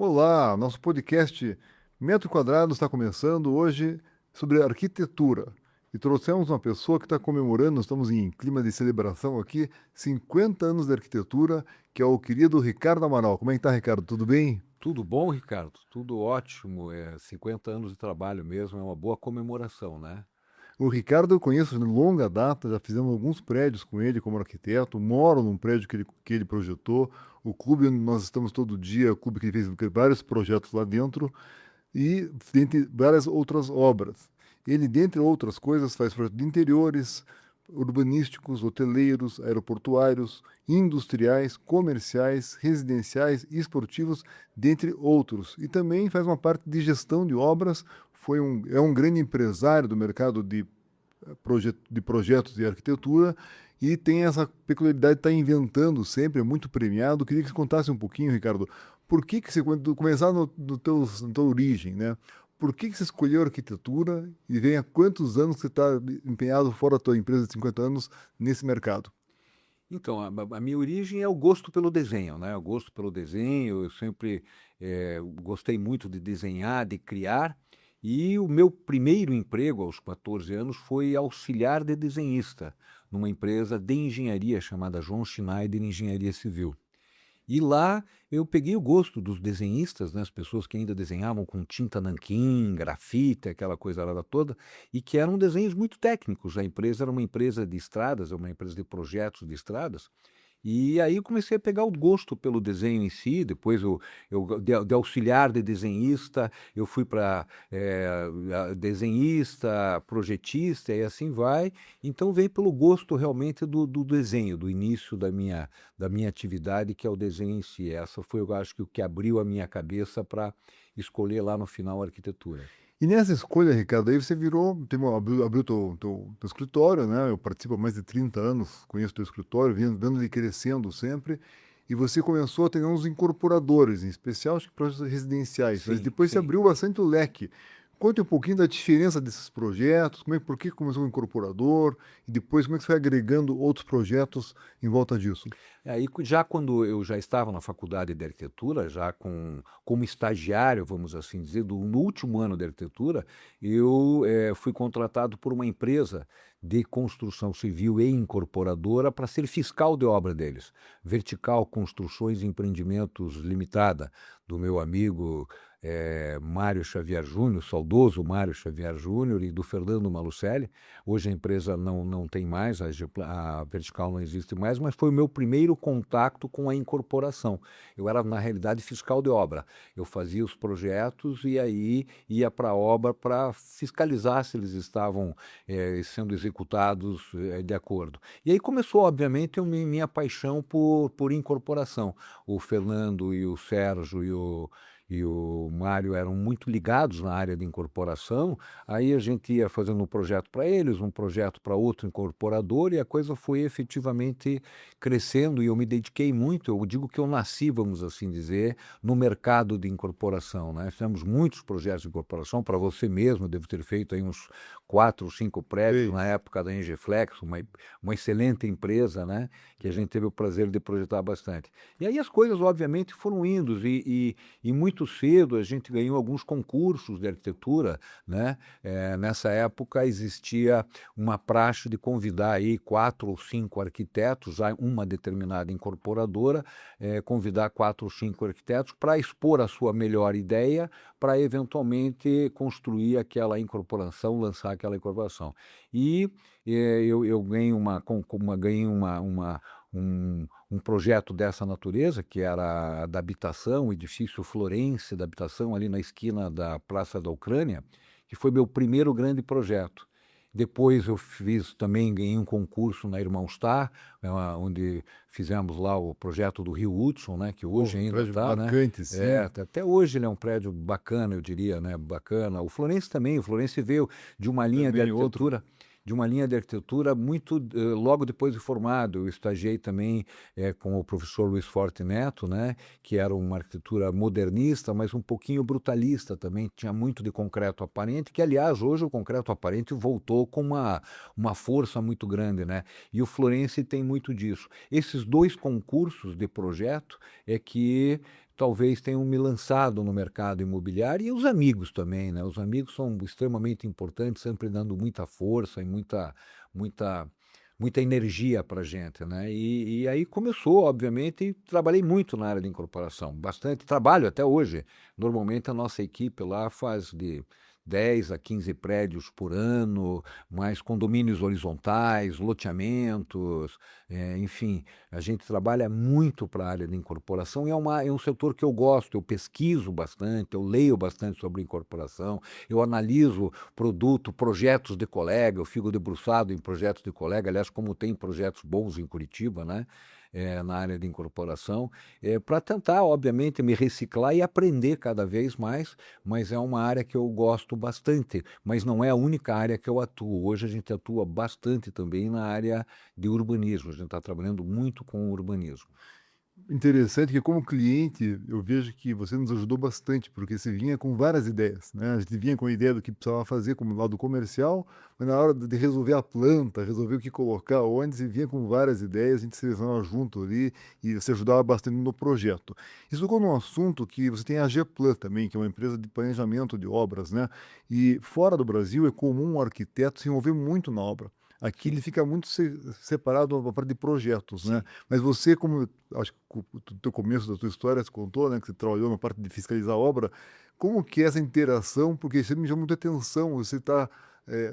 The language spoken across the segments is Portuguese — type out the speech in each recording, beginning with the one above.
Olá, nosso podcast Metro Quadrado está começando hoje sobre arquitetura. E trouxemos uma pessoa que está comemorando, estamos em clima de celebração aqui, 50 anos de arquitetura, que é o querido Ricardo Amaral. Como é que tá, Ricardo? Tudo bem? Tudo bom, Ricardo? Tudo ótimo. 50 anos de trabalho mesmo, é uma boa comemoração, né? O Ricardo eu conheço de longa data, já fizemos alguns prédios com ele como arquiteto, moro num prédio que ele projetou, o clube onde nós estamos todo dia, o clube que ele fez vários projetos lá dentro, e dentre várias outras obras. Ele, dentre outras coisas, faz projetos de interiores, urbanísticos, hoteleiros, aeroportuários, industriais, comerciais, residenciais e esportivos, dentre outros. E também faz uma parte de gestão de obras, é um grande empresário do mercado de projetos de arquitetura e tem essa peculiaridade de estar inventando sempre, é muito premiado. Queria que você contasse um pouquinho, Ricardo, por que que você, quando começar na tua origem, né? Por que que você escolheu arquitetura e vem há quantos anos que você está empenhado fora da tua empresa de 50 anos nesse mercado? Então, a minha origem é o gosto pelo desenho, né? O gosto pelo desenho, eu sempre gostei muito de desenhar, de criar, e o meu primeiro emprego aos 14 anos foi auxiliar de desenhista numa empresa de engenharia chamada João Schneider Engenharia Civil. E lá eu peguei o gosto dos desenhistas, né, as pessoas que ainda desenhavam com tinta nanquim, grafite, aquela coisa lá toda, e que eram desenhos muito técnicos. A empresa era uma empresa de estradas, é uma empresa de projetos de estradas, e aí eu comecei a pegar o gosto pelo desenho em si. Depois de auxiliar de desenhista, eu fui para desenhista, projetista e assim vai. Então veio pelo gosto realmente do desenho, do início da minha atividade, que é o desenho em si. Essa foi, eu acho que o que abriu a minha cabeça para escolher lá no final a arquitetura. E nessa escolha, Ricardo, aí você abriu teu escritório, né? Eu participo há mais de 30 anos, conheço teu escritório, vendo ele crescendo sempre, e você começou a ter uns incorporadores, em especial, acho que projetos residenciais, mas Sim, depois você sim. abriu bastante o leque. Conte um pouquinho da diferença desses projetos, por que começou o incorporador, e depois como é que você foi agregando outros projetos em volta disso. Aí, já quando eu já estava na faculdade de arquitetura, já como estagiário, vamos assim dizer, no último ano de arquitetura, eu fui contratado por uma empresa de construção civil e incorporadora para ser fiscal de obra deles. Vertical Construções e Empreendimentos Limitada, do meu amigo Mário Xavier Júnior, saudoso Mário Xavier Júnior, e do Fernando Malucelli. Hoje a empresa não tem mais, a Vertical não existe mais, mas foi o meu primeiro contato com a incorporação. Eu era, na realidade, fiscal de obra. Eu fazia os projetos e aí ia para a obra para fiscalizar se eles estavam sendo executados de acordo. E aí começou, obviamente, minha paixão por incorporação. O Fernando e o Sérgio e o Mário eram muito ligados na área de incorporação. Aí a gente ia fazendo um projeto para eles, um projeto para outro incorporador, e a coisa foi efetivamente crescendo, e eu me dediquei muito. Eu digo que eu nasci, vamos assim dizer, no mercado de incorporação, né? Fizemos muitos projetos de incorporação para você mesmo. Eu devo ter feito aí uns 4 ou 5 prédios na Fez. época da Engeflex, uma excelente empresa, né? Que a gente teve o prazer de projetar bastante. E aí as coisas, obviamente, foram indo, e muito cedo a gente ganhou alguns concursos de arquitetura, né? Nessa época existia uma praxe de convidar aí 4 ou 5 arquitetos, uma determinada incorporadora, convidar 4 ou 5 arquitetos para expor a sua melhor ideia, para eventualmente construir aquela incorporação, lançar aquela incorporação. E eu ganhei um projeto dessa natureza, que era a da habitação, o edifício Florence da habitação, ali na esquina da Praça da Ucrânia, que foi meu primeiro grande projeto. Depois eu fiz também, ganhei um concurso na Irmãos Tá, onde fizemos lá o projeto do Rio Hudson, né, que Pô, hoje ainda prédio está, né? marcante, sim. Até hoje ele é um prédio bacana, eu diria, né? Bacana. O Florence também, o Florence veio de uma linha de Também outro. arquitetura muito logo depois de formado. Eu estagiei também com o professor Luiz Forte Neto, né, que era uma arquitetura modernista, mas um pouquinho brutalista também. Tinha muito de concreto aparente, que, aliás, hoje o concreto aparente voltou com uma força muito grande, né? E o Florence tem muito disso. Esses 2 concursos de projeto é que talvez tenham me lançado no mercado imobiliário e os amigos também, né? Os amigos são extremamente importantes, sempre dando muita força e muita, muita energia para a gente, né? E aí começou, obviamente, e trabalhei muito na área de incorporação, bastante, trabalho até hoje. Normalmente a nossa equipe lá faz de 10 a 15 prédios por ano, mais condomínios horizontais, loteamentos, enfim, a gente trabalha muito para a área de incorporação e é um setor que eu gosto, eu pesquiso bastante, eu leio bastante sobre incorporação, eu analiso produto, projetos de colega, eu fico debruçado em projetos de colega, aliás, como tem projetos bons em Curitiba, né? Na área de incorporação, para tentar, obviamente, me reciclar e aprender cada vez mais, mas é uma área que eu gosto bastante, mas não é a única área que eu atuo. Hoje a gente atua bastante também na área de urbanismo, a gente está trabalhando muito com urbanismo. Interessante que, como cliente, eu vejo que você nos ajudou bastante, porque você vinha com várias ideias, né? A gente vinha com a ideia do que precisava fazer como lado comercial, mas na hora de resolver a planta, resolver o que colocar, onde, você vinha com várias ideias, a gente selecionava junto ali e você ajudava bastante no projeto. Isso tocou num assunto que você tem a Geplan também, que é uma empresa de planejamento de obras, né? E fora do Brasil é comum o arquiteto se envolver muito na obra. Aqui ele Sim, fica muito separado da parte de projetos, né? sim. Mas você, como acho que o teu começo da tua história você contou, né, que você trabalhou na parte de fiscalizar a obra, como que é essa interação? Porque isso me chama muita atenção. Você está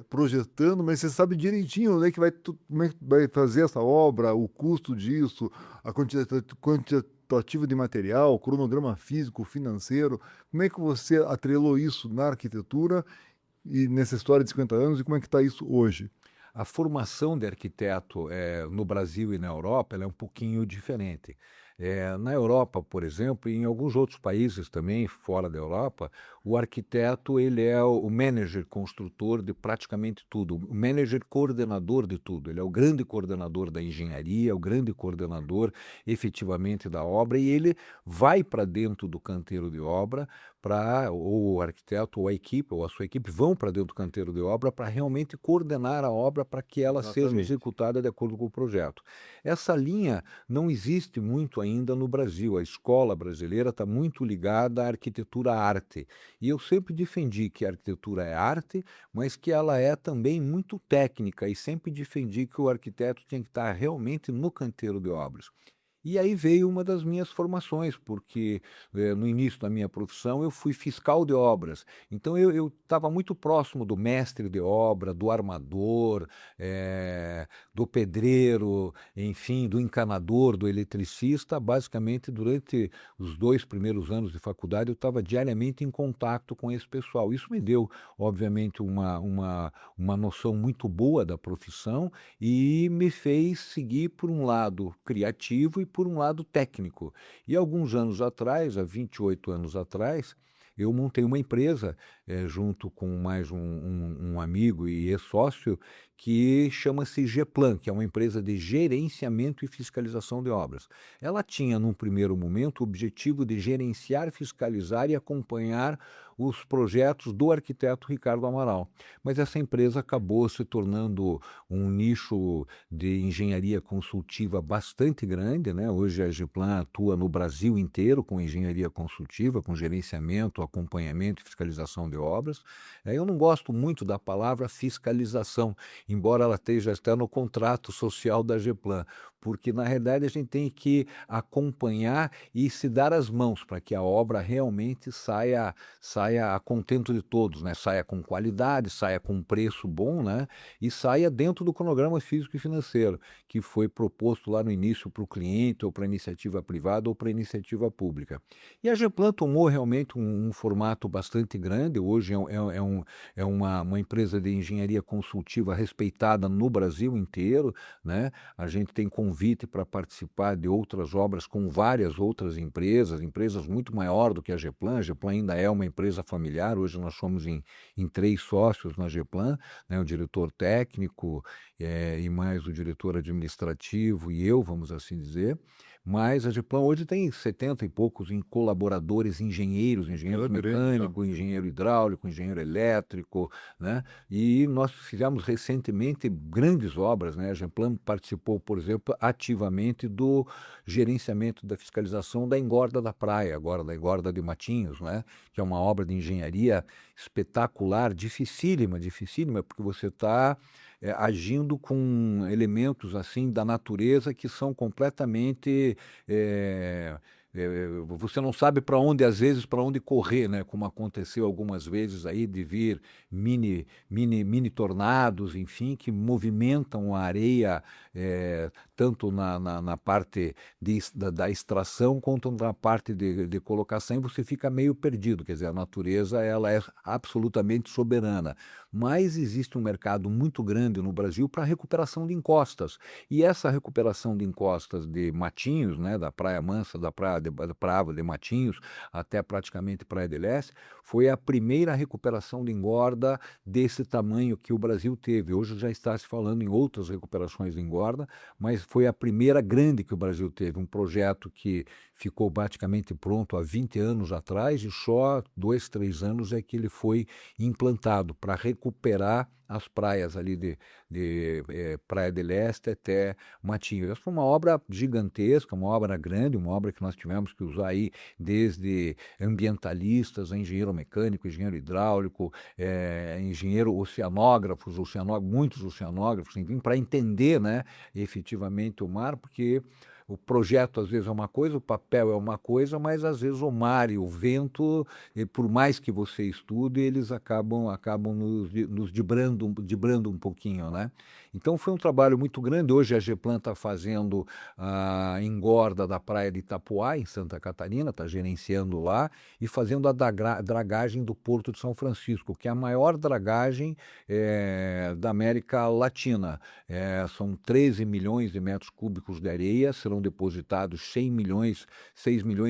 projetando, mas você sabe direitinho, né, que como é que vai fazer essa obra, o custo disso, a quantitativa de material, o cronograma físico, financeiro. Como é que você atrelou isso na arquitetura e nessa história de 50 anos e como é que está isso hoje? A formação de arquiteto no Brasil e na Europa ela é um pouquinho diferente. Na Europa, por exemplo, e em alguns outros países também, fora da Europa, o arquiteto ele é o manager construtor de praticamente tudo, o manager coordenador de tudo. Ele é o grande coordenador da engenharia, o grande coordenador efetivamente da obra, e ele vai para dentro do canteiro de obra para ou o arquiteto ou a equipe ou a sua equipe vão para dentro do canteiro de obra para realmente coordenar a obra para que ela seja Exatamente. executada de acordo com o projeto. Essa linha não existe muito ainda no Brasil. A escola brasileira está muito ligada à arquitetura-arte. E eu sempre defendi que a arquitetura é arte, mas que ela é também muito técnica, e sempre defendi que o arquiteto tinha que estar realmente no canteiro de obras. E aí veio uma das minhas formações, porque no início da minha profissão eu fui fiscal de obras. Então eu estava muito próximo do mestre de obra, do armador, do pedreiro, enfim, do encanador, do eletricista. Basicamente, durante os 2 primeiros anos de faculdade, eu estava diariamente em contato com esse pessoal. Isso me deu, obviamente, uma noção muito boa da profissão e me fez seguir por um lado criativo e por um lado técnico. E alguns anos atrás, há 28 anos atrás, eu montei uma empresa junto com mais um amigo e ex-sócio que chama-se Geplan, que é uma empresa de gerenciamento e fiscalização de obras. Ela tinha, num primeiro momento, o objetivo de gerenciar, fiscalizar e acompanhar os projetos do arquiteto Ricardo Amaral. Mas essa empresa acabou se tornando um nicho de engenharia consultiva bastante grande, né? Hoje a Geplan atua no Brasil inteiro com engenharia consultiva, com gerenciamento, acompanhamento e fiscalização de obras. Eu não gosto muito da palavra fiscalização, embora ela esteja até no contrato social da Geplan, porque na realidade a gente tem que acompanhar e se dar as mãos para que a obra realmente saia a contento de todos, né? Saia com qualidade, saia com preço bom, né? E saia dentro do cronograma físico e financeiro, que foi proposto lá no início para o cliente, ou para a iniciativa privada, ou para a iniciativa pública. E a Geplan tomou realmente um formato bastante grande, hoje é uma empresa de engenharia consultiva respeitada no Brasil inteiro, né? A gente tem convite para participar de outras obras com várias outras empresas, empresas muito maior do que a Geplan ainda é uma empresa familiar, hoje nós somos em 3 sócios na Geplan, né, o diretor técnico e mais o diretor administrativo e eu, vamos assim dizer, mas a Geplan hoje tem 70 e poucos colaboradores, engenheiros Ela é grande, tá? mecânicos, engenheiro hidráulico, engenheiro elétrico, né? E nós fizemos recentemente grandes obras, né? A Geplan participou, por exemplo, ativamente do gerenciamento da fiscalização da engorda da praia, agora da engorda de Matinhos, né? Que é uma obra de engenharia espetacular, dificílima, dificílima, porque você está agindo com elementos assim da natureza que são completamente é, você não sabe para onde, às vezes, para onde correr, né? Como aconteceu algumas vezes aí de vir mini tornados, enfim, que movimentam a areia tanto na parte da extração quanto na parte de colocação, e você fica meio perdido. Quer dizer, a natureza ela é absolutamente soberana, mas existe um mercado muito grande no Brasil para recuperação de encostas. E essa recuperação de encostas de Matinhos, né, da Praia Mansa, da Praia de Matinhos, até praticamente Praia de Leste, foi a primeira recuperação de engorda desse tamanho que o Brasil teve. Hoje já está se falando em outras recuperações de engorda, mas foi a primeira grande que o Brasil teve. Um projeto que ficou praticamente pronto há 20 anos atrás, e só 2, 3 anos é que ele foi implantado para recuperar as praias ali de Praia de Leste até Matinhos. Essa foi uma obra gigantesca, uma obra grande, uma obra que nós tivemos que usar aí desde ambientalistas, engenheiro mecânico, engenheiro hidráulico, engenheiro muitos oceanógrafos, enfim, para entender, né, efetivamente o mar, porque o projeto às vezes é uma coisa, o papel é uma coisa, mas às vezes o mar e o vento, por mais que você estude, eles acabam nos dibrando um pouquinho, né? Então foi um trabalho muito grande. Hoje a Geplan está fazendo a engorda da praia de Itapuá, em Santa Catarina, está gerenciando lá e fazendo a dragagem do Porto de São Francisco, que é a maior dragagem da América Latina. São 13 milhões de metros cúbicos de areia, serão depositados 6 milhões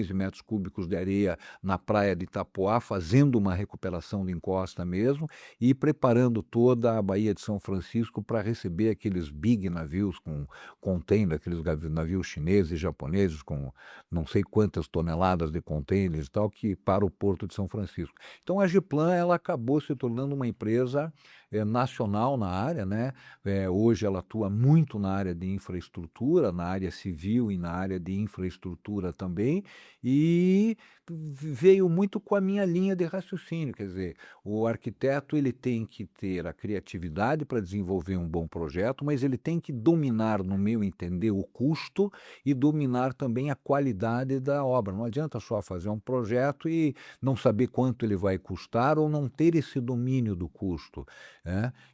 de metros cúbicos de areia na praia de Itapuá, fazendo uma recuperação de encosta mesmo e preparando toda a Baía de São Francisco para receber aqueles big navios com container, aqueles navios chineses e japoneses com não sei quantas toneladas de containers e tal, que para o Porto de São Francisco. Então a Geplan ela acabou se tornando uma empresa nacional na área, né? Hoje ela atua muito na área de infraestrutura, na área civil e na área de infraestrutura também, e veio muito com a minha linha de raciocínio, quer dizer, o arquiteto ele tem que ter a criatividade para desenvolver um bom projeto, mas ele tem que dominar, no meu entender, o custo e dominar também a qualidade da obra. Não adianta só fazer um projeto e não saber quanto ele vai custar ou não ter esse domínio do custo.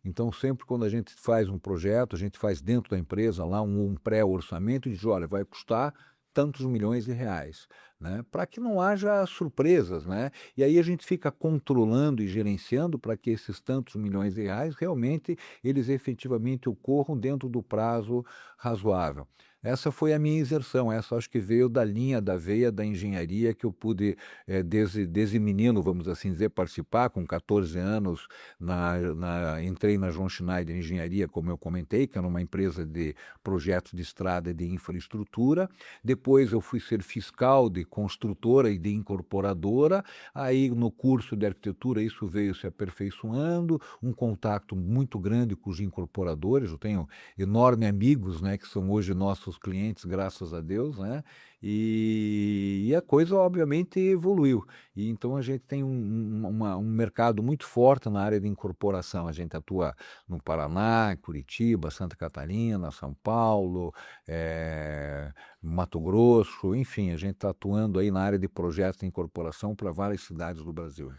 Então, sempre quando a gente faz um projeto, a gente faz dentro da empresa lá um pré-orçamento e diz, olha, vai custar tantos milhões de reais, né? Para que não haja surpresas, né? E aí a gente fica controlando e gerenciando para que esses tantos milhões de reais realmente eles efetivamente ocorram dentro do prazo razoável. Essa foi a minha inserção, essa acho que veio da linha, da veia da engenharia que eu pude, desde menino, vamos assim dizer, participar, com 14 anos, entrei na João Schneider Engenharia, como eu comentei, que era uma empresa de projetos de estrada e de infraestrutura. Depois eu fui ser fiscal de construtora e de incorporadora, aí no curso de arquitetura isso veio se aperfeiçoando, um contato muito grande com os incorporadores, eu tenho enormes amigos, né, que são hoje nossos clientes, graças a Deus, né? E a coisa obviamente evoluiu. E então a gente tem um mercado muito forte na área de incorporação. A gente atua no Paraná, Curitiba, Santa Catarina, São Paulo, Mato Grosso, enfim, a gente está atuando aí na área de projetos de incorporação para várias cidades do Brasil.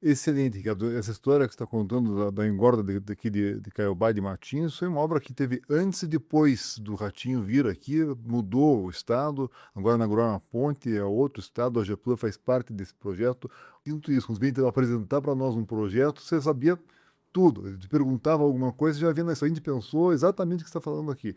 Excelente, Ricardo. Essa história que você está contando da engorda daqui de Caiobá e de Matinhos foi uma obra que teve antes e depois do Ratinho vir aqui, mudou o estado, agora inauguraram uma ponte, é outro estado, a Geplan faz parte desse projeto. Sinto isso, quando vem apresentar para nós um projeto, você sabia tudo, ele te perguntava alguma coisa, já vendo isso, a gente pensou exatamente o que você está falando aqui.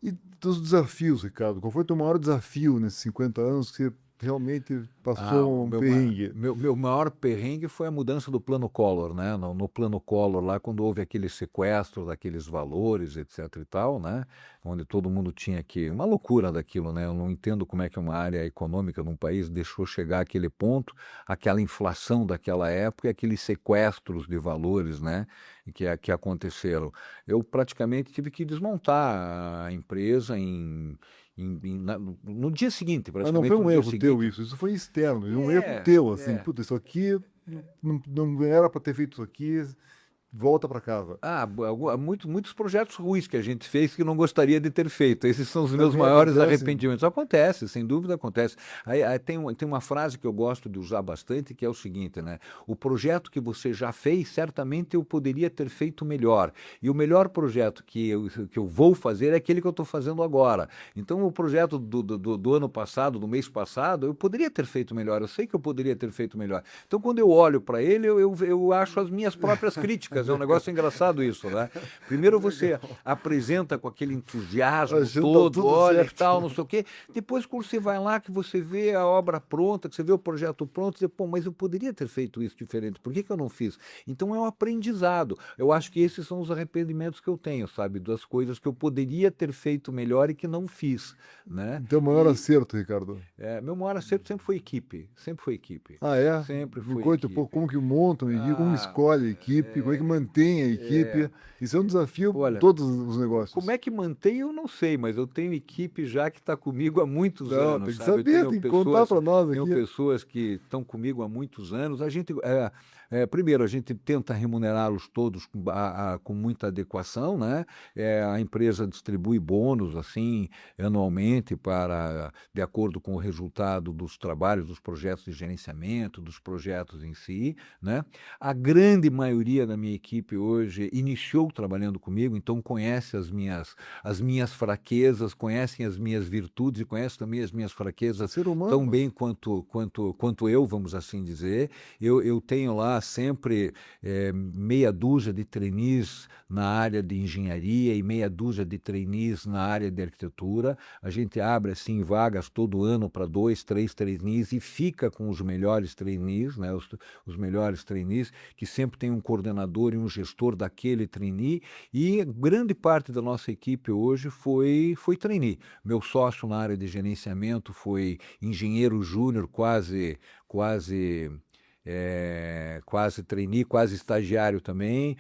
E dos desafios, Ricardo, qual foi o teu maior desafio nesses 50 anos que você realmente passou um O perrengue? meu maior perrengue foi a mudança do plano Collor, né? No plano Collor, lá quando houve aquele sequestro daqueles valores, etc e tal, né? Onde todo mundo tinha que... Uma loucura daquilo, né? Eu não entendo como é que uma área econômica num país deixou chegar àquele ponto, aquela inflação daquela época e aqueles sequestros de valores, né? Que aconteceram. Eu praticamente tive que desmontar a empresa no dia seguinte, Mas não foi praticamente no um dia erro teu seguinte. isso foi externo, um erro É, teu, assim, é. puta, isso aqui não era para ter feito isso aqui, volta para casa. Muitos projetos ruins que a gente fez que não gostaria de ter feito. Esses são os meus Também maiores acontece. arrependimentos. Acontece, sem dúvida acontece. Aí tem uma frase que eu gosto de usar bastante, que é o seguinte, né? O projeto que você já fez, certamente eu poderia ter feito melhor. E o melhor projeto que eu vou fazer é aquele que eu estou fazendo agora. Então, o projeto do ano passado, do mês passado, eu poderia ter feito melhor. Eu sei que eu poderia ter feito melhor. Então, quando eu olho para ele, eu acho as minhas próprias críticas. É um negócio engraçado isso, né? Primeiro você Legal. apresenta com aquele entusiasmo Achando que tá todo, tudo olha e certo. tal, não sei o quê. Depois, quando você vai lá, que você vê a obra pronta, que você vê o projeto pronto, você, pô, mas eu poderia ter feito isso diferente, por que que eu não fiz? Então é um aprendizado. Eu acho que esses são os arrependimentos que eu tenho, sabe? Das coisas que eu poderia ter feito melhor e que não fiz, né? Então, o maior E acerto, Ricardo. meu maior acerto sempre foi equipe, sempre foi equipe, Ah, é? sempre Me foi conta um pouco equipe. como que montam a equipe, como Ah, escolhe a equipe, como é que é, mantém a é, equipe. Isso é um desafio em olha, todos os como negócios. é que mantém, eu não sei, mas eu tenho equipe já que está comigo há muitos Não, tem anos, que sabe? Eu saber, tem que contar para nós tenho aqui. pessoas que estão comigo há muitos anos. A gente, primeiro, a gente tenta remunerá-los todos com muita adequação, né? A empresa distribui bônus assim anualmente de acordo com o resultado dos trabalhos, dos projetos de gerenciamento, dos projetos em si, né? A grande maioria da minha equipe hoje iniciou trabalhando comigo, então conhece as minhas fraquezas, conhecem as minhas virtudes e conhecem também as minhas fraquezas Ser tão humano. bem quanto eu, vamos assim dizer. Eu tenho lá sempre meia dúzia de trainees na área de engenharia e meia dúzia de trainees na área de arquitetura. A gente abre assim vagas todo ano para 2, 3 trainees e fica com os melhores trainees, né? Os melhores trainees, que sempre tem um coordenador e um gestor daquele trainee, e grande parte da nossa equipe hoje foi trainee. Meu sócio na área de gerenciamento foi engenheiro júnior, quase trainee, quase estagiário também.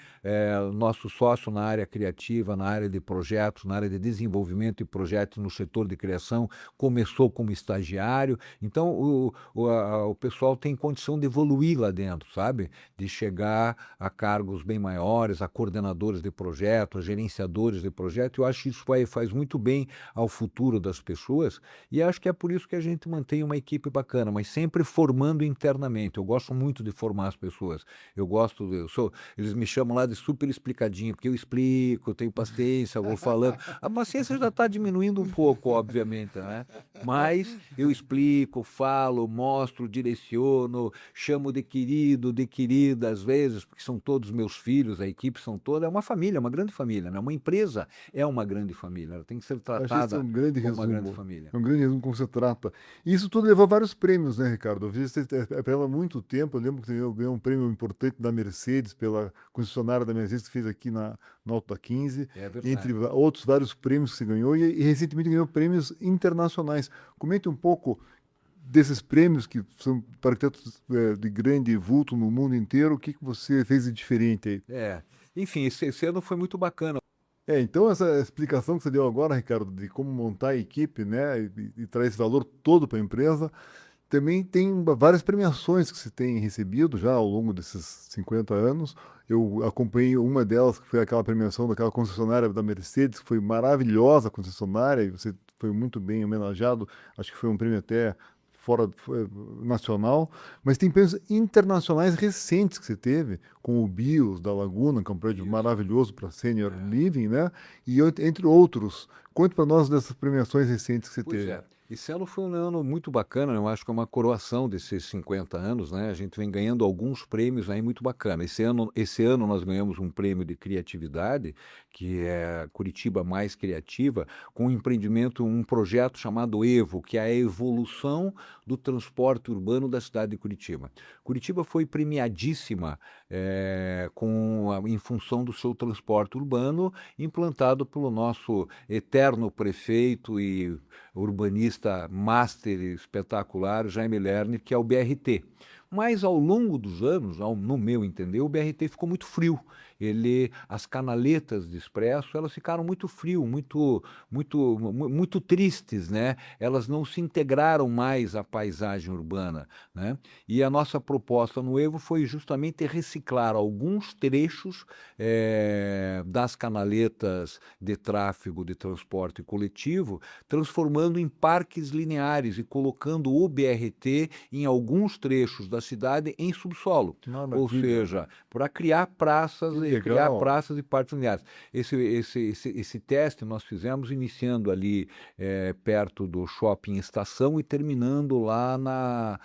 Nosso sócio na área criativa, na área de projetos, na área de desenvolvimento e projetos no setor de criação, começou como estagiário. Então, o pessoal tem condição de evoluir lá dentro, sabe? De chegar a cargos bem maiores, a coordenadores de projeto, a gerenciadores de projeto. Eu acho que isso faz muito bem ao futuro das pessoas e acho que é por isso que a gente mantém uma equipe bacana, mas sempre formando internamente. Eu gosto muito de formar as pessoas. Eles me chamam lá de super explicadinho, porque eu explico, eu tenho paciência, eu vou falando. A paciência já está diminuindo um pouco, obviamente, né? Mas eu explico, falo, mostro, direciono, chamo de querido, de querida, às vezes, porque são todos meus filhos, a equipe são toda, é uma família, uma grande família, né? Uma empresa é uma grande família, ela tem que ser Acho que esse é tratada um grande como uma grande resumo. família. É um grande resumo como você trata. E isso tudo levou a vários prêmios, né, Ricardo? Eu vi você pela muito tempo. Eu lembro que você ganhou um prêmio importante da Mercedes, pela concessionária da Mercedes, que fez aqui no Alto da 15, É entre verdade. outros vários prêmios que você ganhou, e recentemente ganhou prêmios internacionais. Comente um pouco desses prêmios que são para arquitetos de grande vulto no mundo inteiro. O que que você fez de diferente aí? Enfim, esse ano foi muito bacana. Então essa explicação que você deu agora, Ricardo, de como montar a equipe, né, e traz esse valor todo para a empresa, também tem várias premiações que você tem recebido já ao longo desses 50 anos. Eu acompanhei uma delas, que foi aquela premiação daquela concessionária da Mercedes, que foi maravilhosa a concessionária, e você foi muito bem homenageado. Acho que foi um prêmio até nacional, mas tem prêmios internacionais recentes que você teve, com o BIOS da Laguna, que é um prédio Isso. maravilhoso para senior É. living, né? E entre outros. Conte para nós dessas premiações recentes que você Pois teve. é. Esse ano foi um ano muito bacana, eu acho que é uma coroação desses 50 anos, né? A gente vem ganhando alguns prêmios aí muito bacana. Esse ano nós ganhamos um prêmio de criatividade, que é Curitiba Mais Criativa, com um empreendimento, um projeto chamado EVO, que é a evolução do transporte urbano da cidade de Curitiba. Curitiba foi premiadíssima em função do seu transporte urbano, implantado pelo nosso eterno prefeito e urbanista master espetacular, Jaime Lerner, que é o BRT. Mas ao longo dos anos, no meu entender, o BRT ficou muito frio. As canaletas de expresso, elas ficaram muito frio, muito tristes, né? Elas não se integraram mais à paisagem urbana, né? E a nossa proposta no Evo foi justamente reciclar alguns trechos das canaletas de tráfego de transporte coletivo, transformando em parques lineares e colocando o BRT em alguns trechos da cidade em subsolo, ou Maravilha. seja, para criar praças Que criar legal. praças e parques lineares. Esse teste nós fizemos iniciando ali perto do Shopping Estação e terminando lá na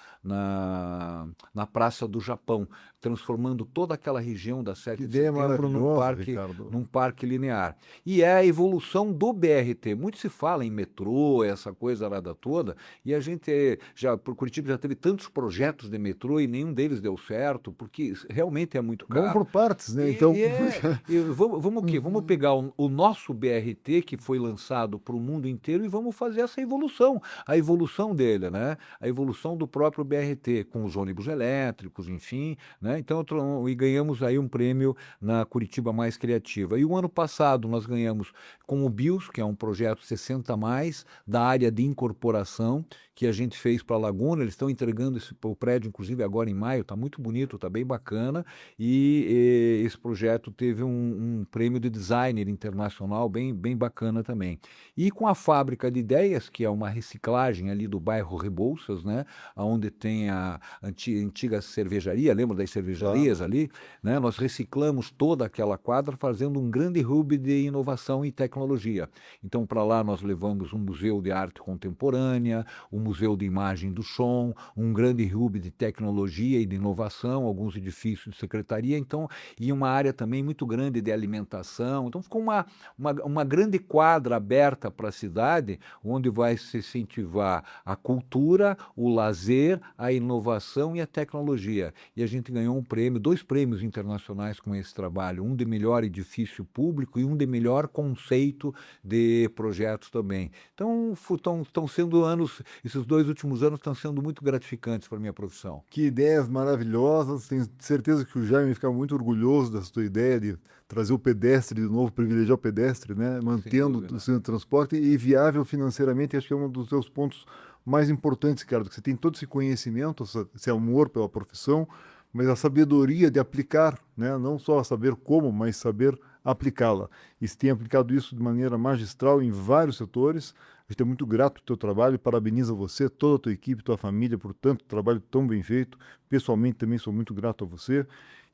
Praça do Japão, transformando toda aquela região da Que 7 de ideia setembro maravilhosa, Ricardo. num parque linear. E é a evolução do BRT. Muito se fala em metrô, essa coisa lá da toda, e a gente por Curitiba já teve tantos projetos de metrô e nenhum deles deu certo, porque realmente é muito Vamos caro. por partes, né? E, Então, e é, e vamos o quê? Vamos pegar o nosso BRT, que foi lançado para o mundo inteiro, e vamos fazer essa evolução, a evolução dele, né? A evolução do próprio BRT, com os ônibus elétricos, enfim, né? Então, e ganhamos aí um prêmio na Curitiba Mais Criativa. E o ano passado nós ganhamos com o BIOS, que é um projeto 60 mais, da área de incorporação, que a gente fez para a Laguna. Eles estão entregando o prédio, inclusive agora em maio, está muito bonito, está bem bacana, e esse projeto teve um prêmio de designer internacional bem bacana também. E com a Fábrica de Ideias, que é uma reciclagem ali do bairro Rebouças, né, onde tem a antiga cervejaria, lembra das cervejarias claro. ali? Né? Nós reciclamos toda aquela quadra fazendo um grande hub de inovação e tecnologia. Então, para lá nós levamos um museu de arte contemporânea, um museu de imagem do som, um grande hub de tecnologia e de inovação, alguns edifícios de secretaria, então, e uma área também muito grande de alimentação. Então, ficou uma grande quadra aberta para a cidade, onde vai se incentivar a cultura, o lazer, a inovação e a tecnologia. E a gente ganhou um prêmio, 2 prêmios internacionais com esse trabalho, um de melhor edifício público e um de melhor conceito de projetos também. Então, estão sendo anos, esses 2 últimos anos estão sendo muito gratificantes para a minha profissão. Que ideias maravilhosas. Tenho certeza que o Jaime fica muito orgulhoso dessa tua ideia de trazer o pedestre de novo, privilegiar o pedestre, né? Sem Mantendo o dúvida. seu transporte e viável financeiramente. Acho que é um dos seus pontos mais importantes, Ricardo, que você tem todo esse conhecimento, esse amor pela profissão, mas a sabedoria de aplicar, né? Não só saber como, mas saber aplicá-la. E você tem aplicado isso de maneira magistral em vários setores. A gente é muito grato pelo teu trabalho, parabeniza você, toda a tua equipe, tua família por tanto trabalho tão bem feito. Pessoalmente também sou muito grato a você.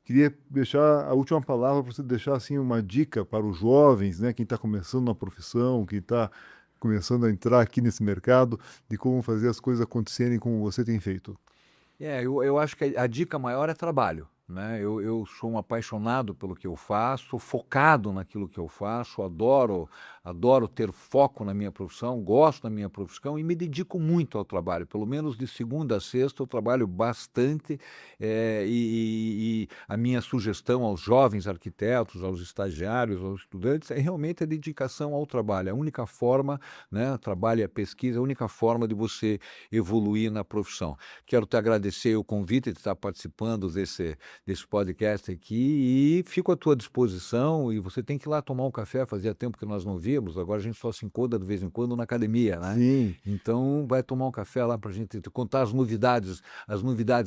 Queria deixar a última palavra para você deixar assim uma dica para os jovens, né, quem está começando na profissão, quem está começando a entrar aqui nesse mercado, de como fazer as coisas acontecerem como você tem feito. Eu acho que a dica maior é trabalho, né? Eu sou um apaixonado pelo que eu faço, focado naquilo que eu faço, adoro ter foco na minha profissão, gosto da minha profissão e me dedico muito ao trabalho. Pelo menos de segunda a sexta eu trabalho bastante, e a minha sugestão aos jovens arquitetos, aos estagiários, aos estudantes é realmente a dedicação ao trabalho. A única forma, né? Trabalho e a pesquisa, é a única forma de você evoluir na profissão. Quero te agradecer o convite de estar participando desse podcast aqui e fico à tua disposição. E você tem que ir lá tomar um café, fazia tempo que nós não víamos, agora a gente só se encontra de vez em quando na academia, né? Sim, Então vai tomar um café lá para a gente te contar as novidades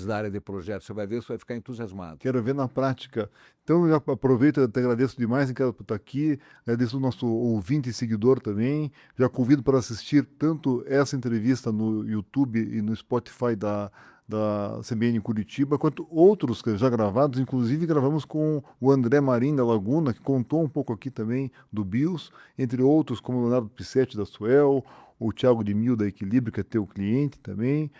da área de projetos. Você vai ver, você vai ficar entusiasmado. quero ver na prática. Então, já aproveito, eu te agradeço demais, Ricardo, por estar aqui. Agradeço o nosso ouvinte e seguidor também. Já convido para assistir tanto essa entrevista no YouTube e no Spotify da CBN Curitiba, quanto outros que já gravados. Inclusive, gravamos com o André Marim da Laguna, que contou um pouco aqui também do BIOS, entre outros, como o Leonardo Pissetti da Suel, o Thiago de Mil da Equilíbrio, que é teu cliente também,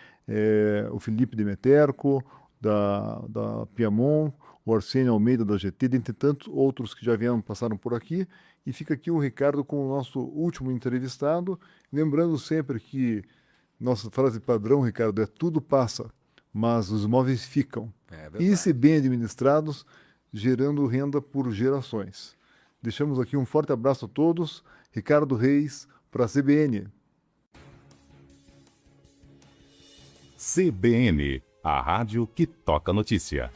o Felipe Demeterco, da Piamon, o Arsênio Almeida da GT, dentre tantos outros que já vieram, passaram por aqui. E fica aqui o Ricardo com o nosso último entrevistado. Lembrando sempre que nossa frase padrão, Ricardo, é tudo passa, mas os imóveis ficam. É E se verdade. bem administrados, gerando renda por gerações. Deixamos aqui um forte abraço a todos. Ricardo Reis, para a CBN. CBN, a rádio que toca notícia.